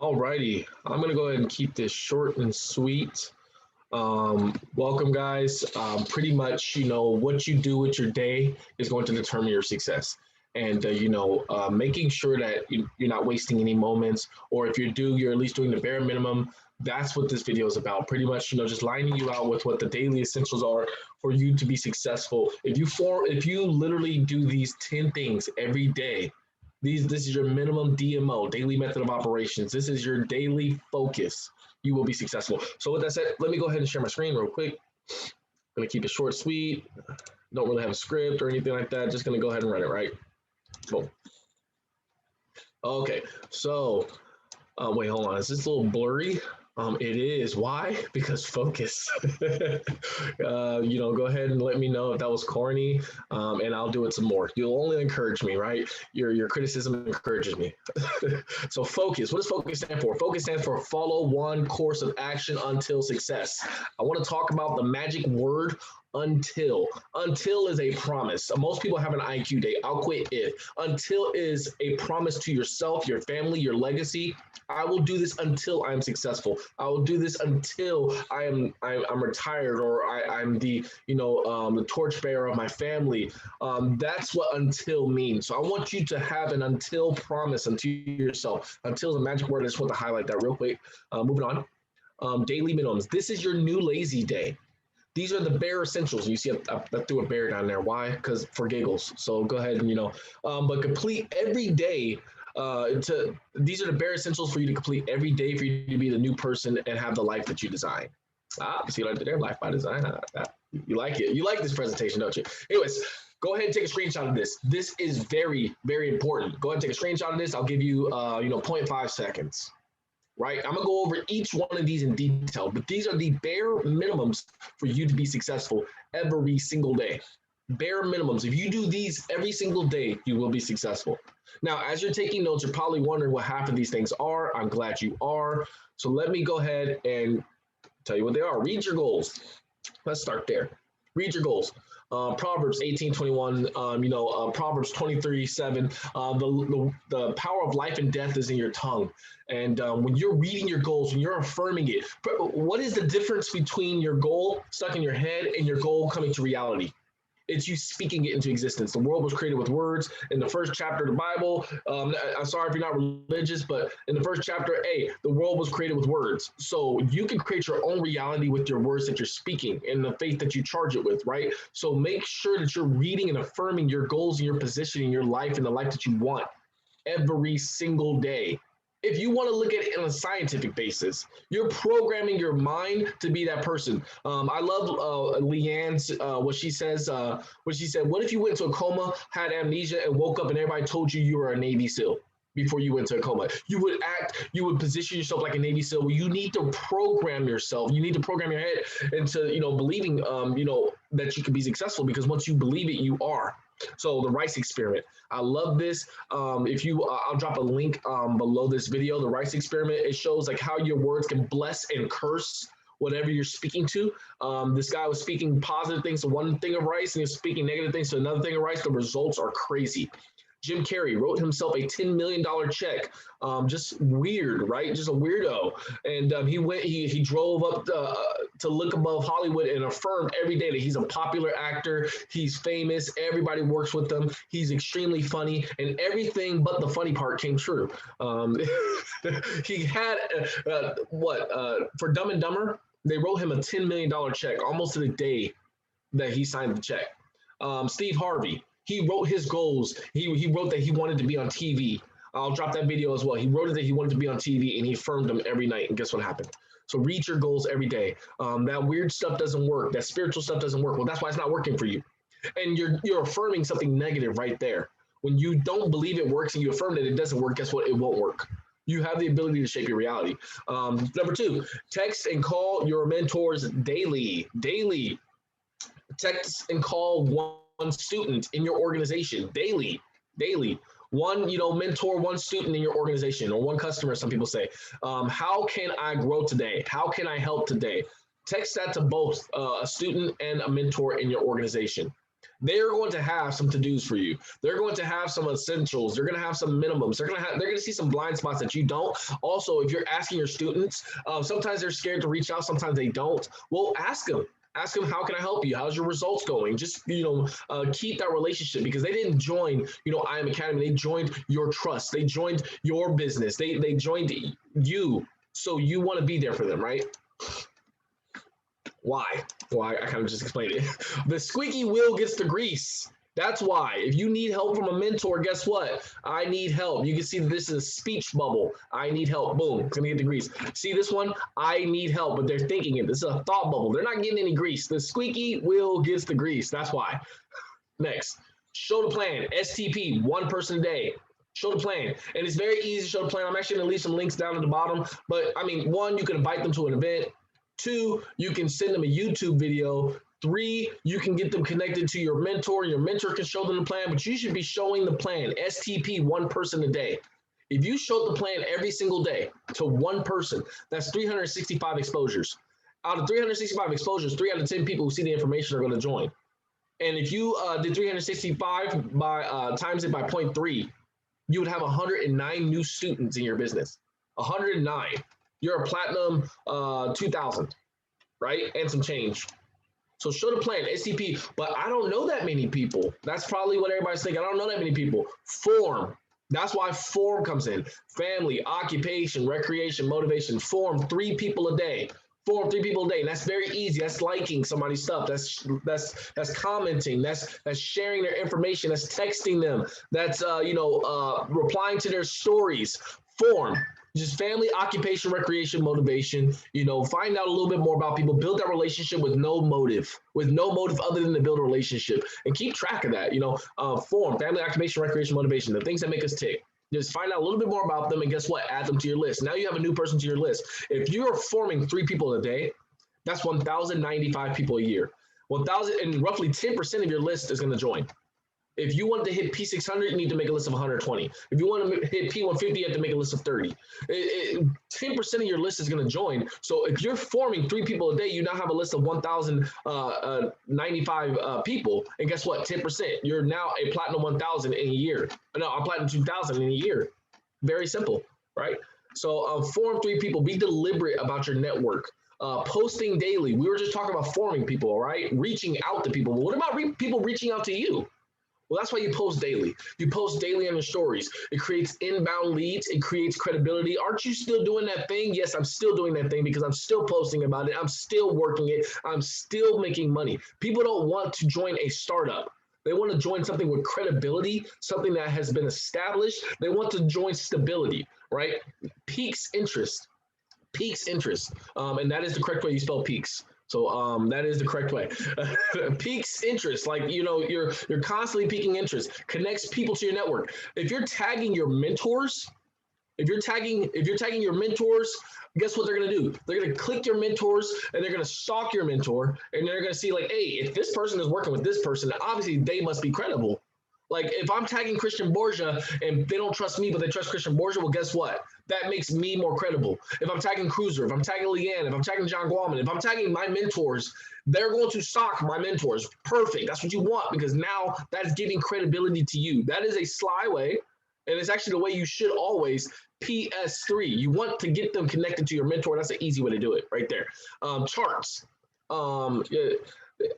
Alrighty, I'm gonna go ahead and keep this short and sweet. Welcome, guys. Pretty much, what you do with your day is going to determine your success. And making sure that you're not wasting any moments, or if you do, you're at least doing the bare minimum. That's what this video is about. Pretty much, just lining you out with what the daily essentials are for you to be successful. If you literally do these 10 things every day, this is your minimum DMO, daily method of operations. This is your daily focus. You will be successful. So with that said, let me go ahead and share my screen real quick. I'm gonna keep it short, sweet. Don't really have a script or anything like that. Just gonna go ahead and run it, right? Boom. Okay, so wait, hold on. Is this a little blurry? It is. Why? Because focus. Go ahead and let me know if that was corny, and I'll do it some more. You'll only encourage me, right? Your criticism encourages me. So focus. What does focus stand for? Focus stands for follow one course of action until success. I want to talk about the magic word until. Until is a promise. Most people have an IQ date. I'll quit if. Until is a promise to yourself, your family, your legacy. I will do this until I'm successful. I will do this until I'm retired, or I'm the torchbearer of my family. That's what until means. So I want you to have an until promise unto yourself. Until is a magic word. I just want to highlight that real quick. Moving on. Daily minimums. This is your new lazy day. These are the bare essentials. You see, I threw a bear down there. Why? Because for giggles. So go ahead and but complete every day. These are the bare essentials for you to complete every day for you to be the new person and have the life that you design. See what I did there? Life by design. You like it. You like this presentation, don't you? Anyways, go ahead and take a screenshot of this. This is very, very important. Go ahead and take a screenshot of this. I'll give you, 0.5 seconds. Right? I'm gonna go over each one of these in detail, but these are the bare minimums for you to be successful every single day. Bare minimums. If you do these every single day, you will be successful. Now, as you're taking notes, you're probably wondering what half of these things are. I'm glad you are. So let me go ahead and tell you what they are. Read your goals. Let's start there. Read your goals. Proverbs 18:21, Proverbs 23:7. The power of life and death is in your tongue. And when you're reading your goals, when you're affirming it, what is the difference between your goal stuck in your head and your goal coming to reality? It's you speaking it into existence. The world was created with words. In the first chapter of the Bible, I'm sorry if you're not religious, but in the first chapter, the world was created with words. So you can create your own reality with your words that you're speaking and the faith that you charge it with, right? So make sure that you're reading and affirming your goals and your position in your life and the life that you want every single day. If you want to look at it on a scientific basis, you're programming your mind to be that person. I love Leanne's what she says. What she said: what if you went to a coma, had amnesia, and woke up, and everybody told you were a Navy SEAL before you went to a coma? You would position yourself like a Navy SEAL. You need to program yourself. You need to program your head into believing that you can be successful, because once you believe it, you are. So the rice experiment. I love this. I'll drop a link below this video. The rice experiment, it shows like how your words can bless and curse whatever you're speaking to. This guy was speaking positive things to one thing of rice, and he was speaking negative things to another thing of rice. The results are crazy. Jim Carrey wrote himself a $10 million check. Just weird, right? Just a weirdo. And he drove up to look above Hollywood and affirmed every day that he's a popular actor. He's famous. Everybody works with him. He's extremely funny, and everything but the funny part came true. He had for Dumb and Dumber, they wrote him a $10 million check almost to the day that he signed the check. Steve Harvey, he wrote his goals. He wrote that he wanted to be on TV. I'll drop that video as well. He wrote it that he wanted to be on TV, and he affirmed them every night. And guess what happened? So read your goals every day. That weird stuff doesn't work. That spiritual stuff doesn't work. Well, that's why it's not working for you. And you're affirming something negative right there. When you don't believe it works and you affirm that it doesn't work, guess what? It won't work. You have the ability to shape your reality. Number 2, text and call your mentors daily. Daily. Text and call one student in your organization daily. One mentor, one student in your organization, or one customer, some people say. How can I grow today? How can I help today? Text that to both a student and a mentor in your organization. They're going to have some to-dos for you. They're going to have some essentials. They're going to have some minimums. They're going to see some blind spots that you don't. Also, if you're asking your students, sometimes they're scared to reach out. Sometimes they don't. Well, ask them. Ask them, how can I help you? How's your results going? Just, keep that relationship, because they didn't join, I Am Academy. They joined your trust. They joined your business. They joined you. So you want to be there for them, right? Why? Well, I kind of just explained it. The squeaky wheel gets the grease. That's why. If you need help from a mentor, guess what? I need help. You can see this is a speech bubble. I need help. Boom. It's going to get the grease. See this one? I need help, but they're thinking it. This is a thought bubble. They're not getting any grease. The squeaky wheel gets the grease. That's why. Next. Show the plan. STP, one person a day. Show the plan. And it's very easy to show the plan. I'm actually going to leave some links down at the bottom. But, one, you can invite them to an event. 2, you can send them a YouTube video. 3, you can get them connected to your mentor. Your mentor can show them the plan, but you should be showing the plan. STP, one person a day. If you show the plan every single day to one person, that's 365 exposures. Out of 365 exposures, 3 out of 10 people who see the information are going to join. And if you did 365 by times it by 0.3, you would have 109 new students in your business. 109. You're a platinum 2000, right? And some change. So show the plan, STP, but I don't know that many people. That's probably what everybody's thinking. I don't know that many people. Form. That's why form comes in. Family, occupation, recreation, motivation. Form 3 people a day. Form 3 people a day. And that's very easy. That's liking somebody's stuff. That's commenting. That's sharing their information. That's texting them. That's replying to their stories. Form. Just family, occupation, recreation, motivation, find out a little bit more about people, build that relationship with no motive other than to build a relationship, and keep track of that, form, family, occupation, recreation, motivation, the things that make us tick. Just find out a little bit more about them, and guess what? Add them to your list. Now you have a new person to your list. If you're forming 3 people a day, that's 1,095 people a year. 1,000, and roughly 10% of your list is going to join. If you want to hit P600, you need to make a list of 120. If you want to hit P150, you have to make a list of 30. 10% of your list is going to join. So if you're forming 3 people a day, you now have a list of 1,095 people. And guess what? 10%. You're now a platinum 1,000 in a year. No, a platinum 2,000 in a year. Very simple, right? So form 3 people. Be deliberate about your network. Posting daily. We were just talking about forming people, all right? Reaching out to people. But what about people reaching out to you? Well, that's why you post daily. You post daily on your stories. It creates inbound leads. It creates credibility. Aren't you still doing that thing? Yes, I'm still doing that thing because I'm still posting about it. I'm still working it. I'm still making money. People don't want to join a startup. They want to join something with credibility, something that has been established. They want to join stability, right? Piques interest. Piques interest. And that is the correct way you spell peaks. So that is the correct way. Piques interest, like you're constantly piquing interest. Connects people to your network. If you're tagging your mentors, if you're tagging your mentors, guess what they're gonna do? They're gonna click your mentors and they're gonna stalk your mentor, and they're gonna see like, hey, if this person is working with this person, obviously they must be credible. Like if I'm tagging Christian Borgia and they don't trust me, but they trust Christian Borgia, well, guess what? That makes me more credible. If I'm tagging Cruiser, if I'm tagging Leanne, if I'm tagging John Gualman, if I'm tagging my mentors, they're going to stalk my mentors. Perfect. That's what you want, because now that's giving credibility to you. That is a sly way, and it's actually the way you should always. PS3. You want to get them connected to your mentor. That's an easy way to do it right there. Charts.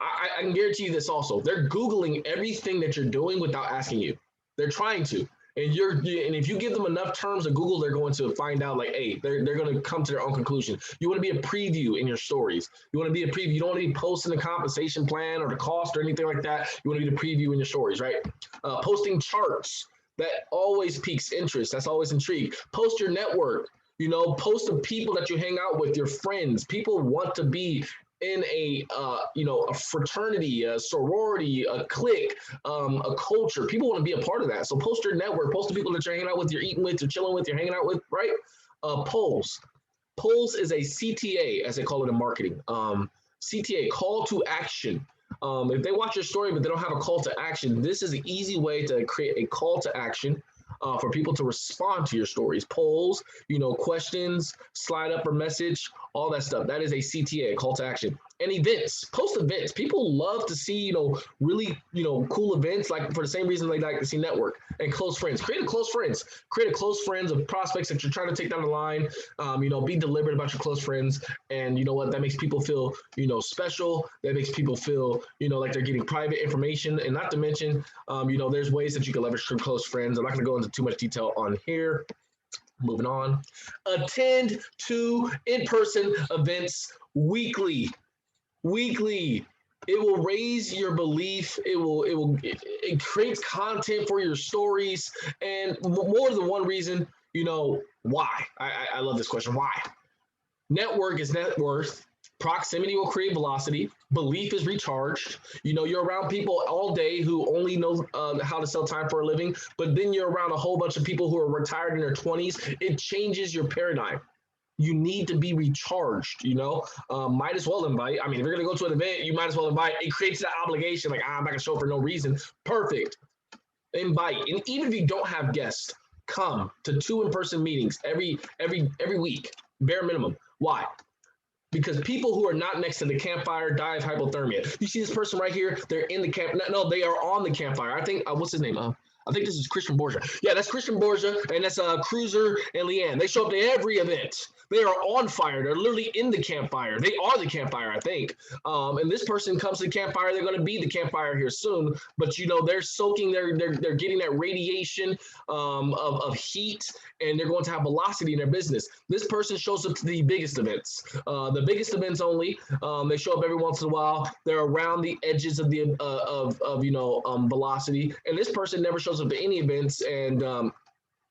I can guarantee you this also. They're Googling everything that you're doing without asking you. They're trying to. And if you give them enough terms of Google, they're going to find out like, hey, they're going to come to their own conclusion. You want to be a preview in your stories. You want to be a preview. You don't want to be posting the compensation plan or the cost or anything like that. You want to be the preview in your stories, right? Posting charts. That always piques interest. That's always intrigue. Post your network. Post the people that you hang out with, your friends. People want to be in a fraternity, a sorority, a clique, a culture. People want to be a part of that. So post your network, post the people that you're hanging out with, you're eating with, you're chilling with, you're hanging out with, right? Polls. Polls is a CTA, as they call it in marketing. CTA, call to action. If they watch your story, but they don't have a call to action, this is an easy way to create a call to action for people to respond to your stories. Polls, questions, slide up or message, all that stuff. That is a CTA, call to action. And events, post events. People love to see, really, cool events, like for the same reason they like to see network and close friends. Create a close friends of prospects that you're trying to take down the line. Be deliberate about your close friends. And you know what? That makes people feel, special. That makes people feel, like they're getting private information. And not to mention, there's ways that you can leverage your close friends. I'm not going to go into too much detail on here. Moving on. Attend to in-person events weekly. It will raise your belief. It creates content for your stories. And more than one reason, why? I love this question. Why? Network is net worth. Proximity will create velocity. Belief is recharged. You're around people all day who only know how to sell time for a living, but then you're around a whole bunch of people who are retired in their 20s. It changes your paradigm. You need to be recharged, might as well invite. I mean, if you're going to go to an event, you might as well invite. It creates that obligation, like, I'm not going to show up for no reason. Perfect. Invite. And even if you don't have guests, come to 2 in-person meetings every week, bare minimum. Why? Because people who are not next to the campfire die of hypothermia. You see this person right here? They're in the camp. No, they are on the campfire. I think, what's his name? I think this is Christian Borgia. Yeah, that's Christian Borgia, and that's Cruiser and Leanne. They show up to every event. They are on fire. They're literally in the campfire. They are the campfire, I think. And this person comes to the campfire. They're going to be the campfire here soon. But they're soaking. They're getting that radiation of heat, and they're going to have velocity in their business. This person shows up to the biggest events, only. They show up every once in a while. They're around the edges of the velocity, and this person never shows up to any events, and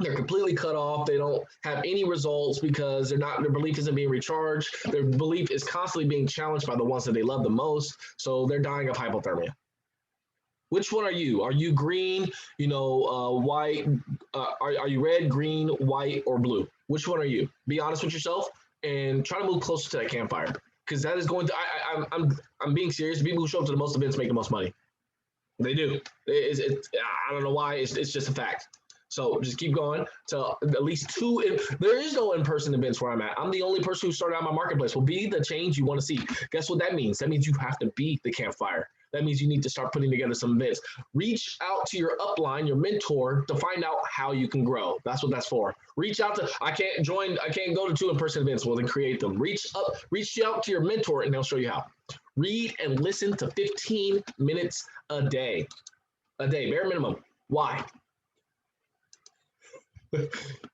they're completely cut off. They don't have any results because their belief isn't being recharged. Their belief is constantly being challenged by the ones that they love the most. So they're dying of hypothermia. Which one are you? Are you green, white? Are you red, green, white, or blue? Which one are you? Be honest with yourself and try to move closer to that campfire, because that is going to. I'm being serious. People who show up to the most events make the most money. They do. I don't know why. It's just a fact. So just keep going to at least 2. There is no in-person events where I'm at. I'm the only person who started out my marketplace. Will be the change you want to see. Guess what that means? That means you have to be the campfire. That means you need to start putting together some events. Reach out to your upline, your mentor, to find out how you can grow. That's what that's for. Reach out to, I can't go to 2 in-person events. Well, then create them. Reach out to your mentor, and they'll show you how. Read and listen to 15 minutes a day. Bare minimum. Why?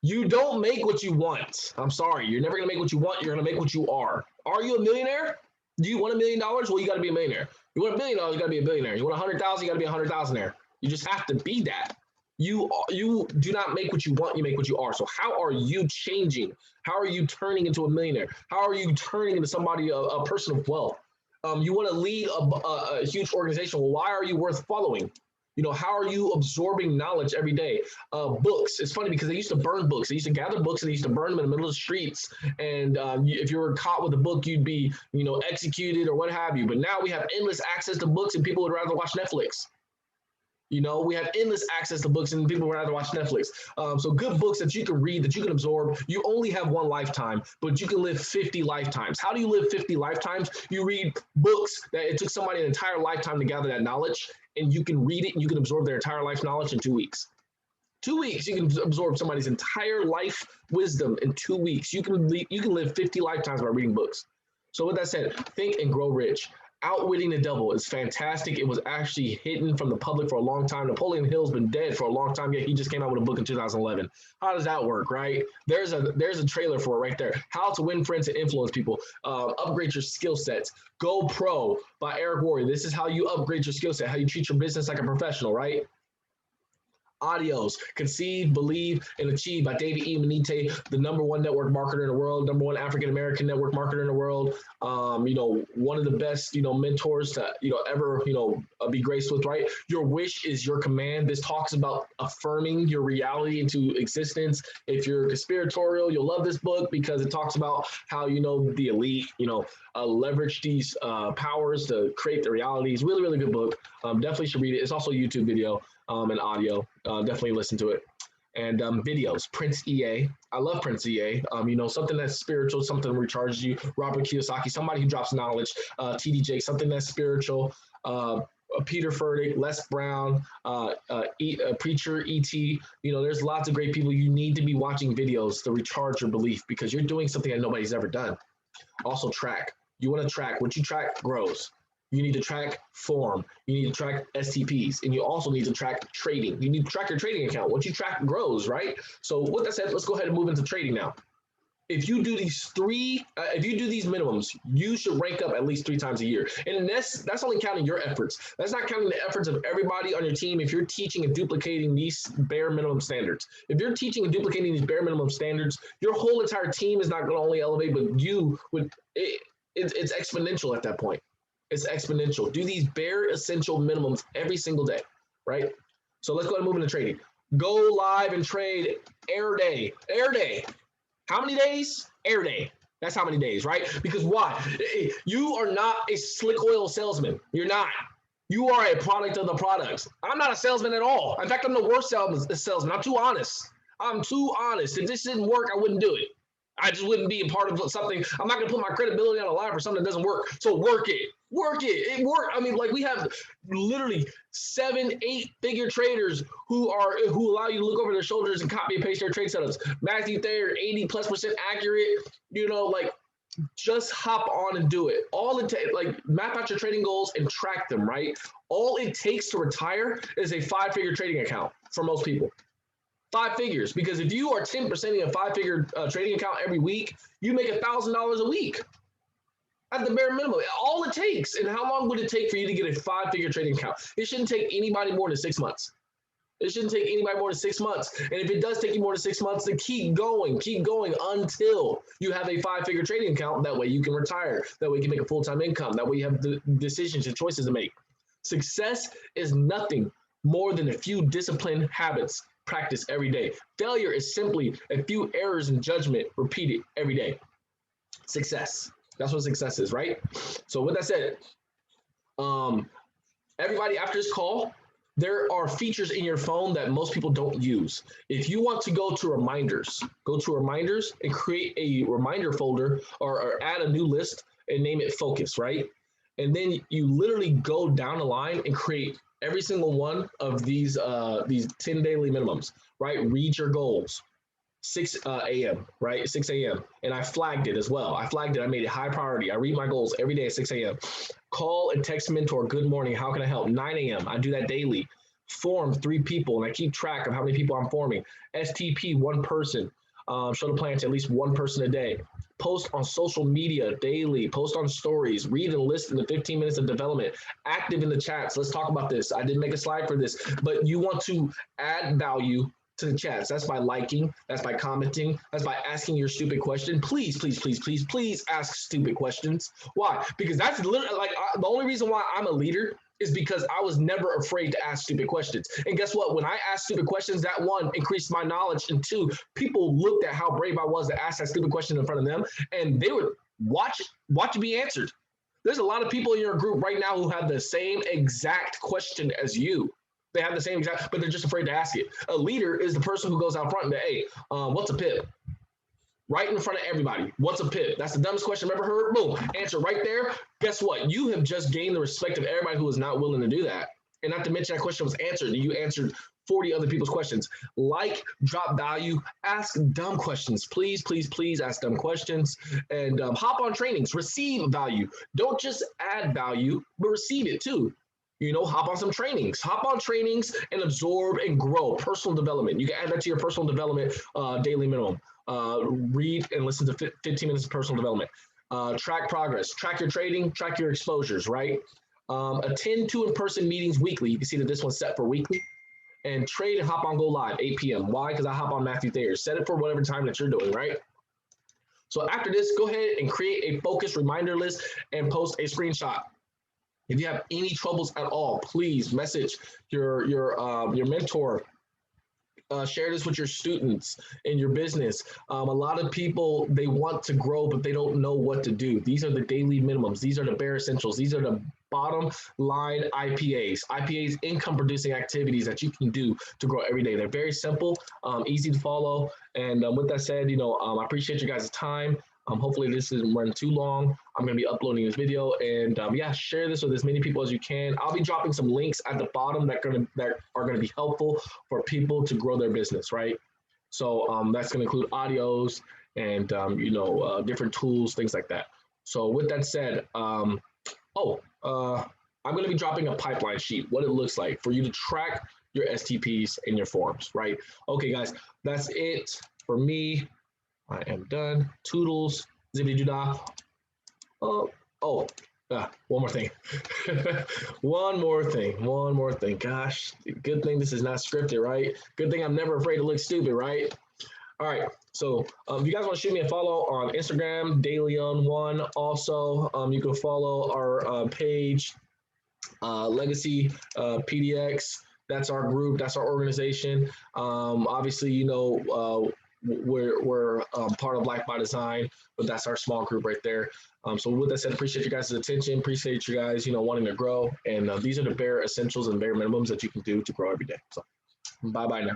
You don't make what you want. I'm sorry. You're never going to make what you want. You're going to make what you are. Are you a millionaire? Do you want $1 million? Well, you got to be a millionaire. You want $1 billion? You got to be a billionaire. You want 100,000? You got to be 100,000-aire. You just have to be that. You do not make what you want. You make what you are. So how are you changing? How are you turning into a millionaire? How are you turning into somebody, a person of wealth? You want to lead a huge organization. Well, why are you worth following? How are you absorbing knowledge every day? Books. It's funny because they used to burn books. They used to gather books and they used to burn them in the middle of the streets. And if you were caught with a book, you'd be, executed or what have you. But now we have endless access to books, and people would rather watch Netflix. We have endless access to books, and people would rather watch Netflix. So good books that you can read, that you can absorb. You only have one lifetime, but you can live 50 lifetimes. How do you live 50 lifetimes? You read books that it took somebody an entire lifetime to gather that knowledge, and you can read it and you can absorb their entire life knowledge in 2 weeks. 2 weeks, you can absorb somebody's entire life wisdom in 2 weeks. You can live 50 lifetimes by reading books. So with that said, think and grow rich. Outwitting the Devil is fantastic. It was actually hidden from the public for a long time. Napoleon Hill's been dead for a long time, yet he just came out with a book in 2011. How does that work, right? There's a trailer for it right there. How to Win Friends and Influence People. Upgrade your skill sets. Go Pro by Eric Worre. This is how you upgrade your skill set, how you treat your business like a professional, right? Audios, Conceive, Believe, and Achieve by David E. Manite, the #1 network marketer in the world, #1 African-American network marketer in the world. One of the best, mentors to, ever, be graced with, right? Your wish is your command. This talks about affirming your reality into existence. If you're conspiratorial, you'll love this book because it talks about how, the elite, leverage these powers to create the reality. It's a really, really good book. Definitely should read it. It's also a YouTube video. And audio. Definitely listen to it. and videos. Prince EA. I love Prince EA. Something that's spiritual, something that recharges you. Robert Kiyosaki, somebody who drops knowledge. TDJ, something that's spiritual. Peter Furtick, Les Brown, Preacher, ET. There's lots of great people. You need to be watching videos to recharge your belief because you're doing something that nobody's ever done. Also, track. You want to track. What you track grows. You need to track form. You need to track STPs. And you also need to track trading. You need to track your trading account. What you track grows, right? So with that said, let's go ahead and move into trading now. If you do these minimums, you should rank up at least 3 times a year. And that's only counting your efforts. That's not counting the efforts of everybody on your team if you're teaching and duplicating these bare minimum standards. If you're teaching and duplicating these bare minimum standards, your whole entire team is not going to only elevate, but it's exponential at that point. It's exponential. Do these bare essential minimums every single day, right? So let's go ahead and move into trading. Go live and trade air day. Air day. How many days? Air day. That's how many days, right? Because why? You are not a slick oil salesman. You're not. You are a product of the products. I'm not a salesman at all. In fact, I'm the worst salesman. I'm too honest. If this didn't work, I wouldn't do it. I just wouldn't be a part of something. I'm not going to put my credibility on the line for something that doesn't work. So work it. It worked. We have literally 7-8 figure traders who allow you to look over their shoulders and copy and paste their trade setups. Matthew Thayer, 80+% accurate. Just hop on and do it. Map out your trading goals and track them, right? All it takes to retire is a 5-figure trading account for most people. 5 figures, because if you are 10% in a 5-figure trading account every week, you make $1,000 a week at the bare minimum. All it takes. And how long would it take for you to get a 5-figure trading account? It shouldn't take anybody more than 6 months. And if it does take you more than 6 months, then keep going until you have a 5-figure trading account. That way you can retire. That way you can make a full-time income. That way you have the decisions and choices to make. Success is nothing more than a few disciplined habits practice every day. Failure is simply a few errors in judgment repeated every day. Success. That's what success is, right? So with that said, everybody after this call, there are features in your phone that most people don't use. If you want to go to reminders and create a reminder folder or add a new list and name it F.O.C.U.S, right? And then you literally go down the line and create every single one of these 10 daily minimums, right? Read your goals, 6 a.m., right? 6 a.m. And I flagged it as well. I made it high priority. I read my goals every day at 6 a.m. Call and text mentor, good morning, how can I help? 9 a.m., I do that daily. Form 3 people, and I keep track of how many people I'm forming. STP, 1 person. Show the plan to at least 1 person a day. Post on social media daily, post on stories, read and listen to 15 minutes of development, active in the chats. Let's talk about this. I didn't make a slide for this, but you want to add value to the chats. That's by liking, that's by commenting, that's by asking your stupid question. Please ask stupid questions. Why? Because that's literally the only reason why I'm a leader is because I was never afraid to ask stupid questions. And guess what? When I asked stupid questions, that 1 increased my knowledge, and 2, people looked at how brave I was to ask that stupid question in front of them, and they would watch it be answered. There's a lot of people in your group right now who have the same exact question as you. They have the same exact, but they're just afraid to ask it. A leader is the person who goes out front and say, hey, what's a pip? Right in front of everybody. What's a pip? That's the dumbest question I've ever heard. Boom. Answer right there. Guess what? You have just gained the respect of everybody who is not willing to do that. And not to mention that question was answered. You answered 40 other people's questions. Drop value, ask dumb questions. Please ask dumb questions. And hop on trainings. Receive value. Don't just add value, but receive it too. Hop on some trainings. Hop on trainings and absorb and grow. Personal development. You can add that to your personal development daily minimum. Read and listen to 15 minutes of personal development. Track progress. Track your trading. Track your exposures, right? Attend 2 in-person meetings weekly. You can see that this one's set for weekly. And trade and hop on go live, 8 p.m. Why? Because I hop on Matthew Thayer. Set it for whatever time that you're doing, right? So after this, go ahead and create a focused reminder list and post a screenshot. If you have any troubles at all, please message your mentor share this with your students in your business. A lot of people, they want to grow, but they don't know what to do. These are the daily minimums. These are the bare essentials. These are the bottom line IPAs. IPAs, income producing activities that you can do to grow every day. They're very simple, easy to follow. And with that said, I appreciate you guys' time. Hopefully this isn't running too long. I'm going to be uploading this video, and yeah, share this with as many people as you can. I'll be dropping some links at the bottom that are going to be helpful for people to grow their business, right? So that's going to include audios and different tools, things like that. So with that said, I'm going to be dropping a pipeline sheet, what it looks like for you to track your STPs and your forms, right? Okay, guys, that's it for me. I am done. Toodles, zippity doo dah. One more thing. One more thing. Gosh, good thing this is not scripted, right? Good thing I'm never afraid to look stupid, right? All right. So if you guys want to shoot me a follow on Instagram, DailyOn1. Also, you can follow our page, Legacy PDX. That's our group. That's our organization. Obviously, we're part of Life by Design, but that's our small group right there. So with that said, appreciate you guys' attention. Appreciate you guys, wanting to grow. And these are the bare essentials and bare minimums that you can do to grow every day. So bye-bye now.